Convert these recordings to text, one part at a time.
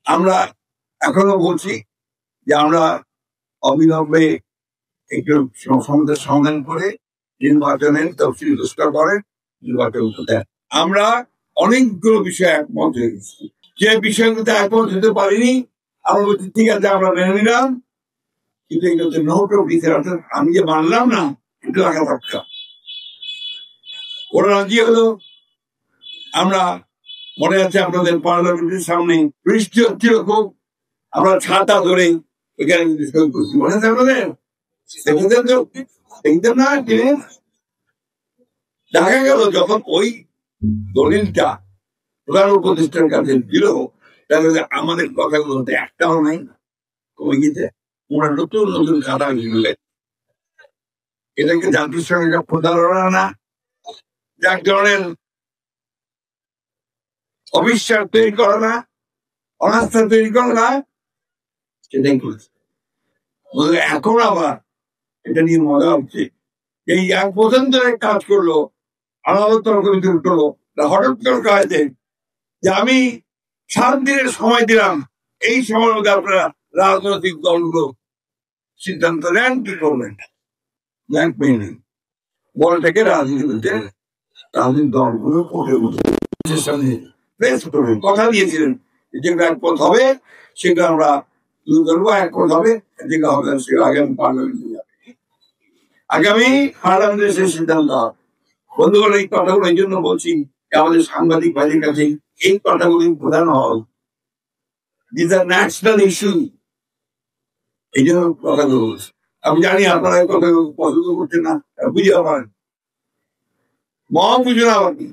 আমরা এখনো বলছি যে আমরা অবিলম্বে একটু সমস্যার সমাধান করে নির্বাচনের তফসিল ঘোষণা করে নির্বাচন দেন। আমরা অনেকগুলো বিষয়ে একমত হয়ে গেছি, যে বিষয়গুলোতে একমত হতে পারিনি আমরা বলছি ঠিক আছে আমরা মেনে নিলাম, কিন্তু এগুলোতে নোটও দিতে আমি যে মানলাম না এটা রাখা দরকার। ওরা রাজি হলো। আমরা মনে আছে আপনাদের পার্লামেন্টের সামনে বৃষ্টি হচ্ছিল খুব, আমরা ছাতা ধরে ওইখানে করছি, মনে আছে আপনাদের? দেখতেন না? দেখা গেল যখন ওই দলিলটা প্রধান উপদেষ্টার কাছে দিল, তাহলে আমাদের কথাগুলো একটাও নাই, কমে গেছে। ওরা নতুন নতুন খাতা লিখলেন। এটাকে জাতির সঙ্গে প্রতারণা না, এক ধরনের অবিশ্বাস তৈরি করে না, অনাস্থা তৈরি করে না, সেটাই করেছে। এখন আবার এটা নিয়ে মজা হচ্ছে, এই এক বছর ধরে কাজ করলো, আলাদা তর্ক উঠলো, হঠাৎ করে কাজে যে আমি 7 দিনের সময় দিলাম, এই সময়ের মধ্যে আপনারা রাজনৈতিক দলগুলো সিদ্ধান্ত নেন কি করবেন। বলটাকে রাজনীতিতে রাজনৈতিক দলগুলো কথা দিয়েছিলেন, যেগুলো একপথ হবে সেগুলো আমরা একপথ হবে, যেগুলো হবে সেগুলো আগামী পার্লামেন্টে যাবে। আগামী পার্লামেন্টে সেই সিদ্ধান্ত হবে। বন্ধুগণ, এই কথাগুলো এই জন্য বলছি আমাদের সাংবাদিক ভাইদের কাছে এই কথাগুলি প্রধান হল, দিস আর ন্যাশনাল ইস্যু। এই জন্য কথাগুলো বলছি। আমি জানি আপনারা এই কথাগুলো পছন্দ করছেন না, বুঝে পারেন, মহা বুঝে না আপনি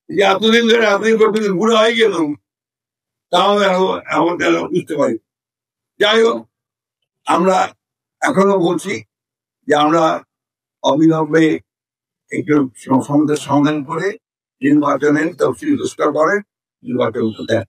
যে এতদিন ধরে আপনি করতে বুড়ো হয়ে গেল, তাহলে আমাদের বুঝতে পারি। যাই হোক, আমরা এখনো বলছি যে আমরা অবিলম্বে একটু সমস্যার সমাধান করে নির্বাচনের তফসিল ঘোষণা করে নির্বাচন দেন।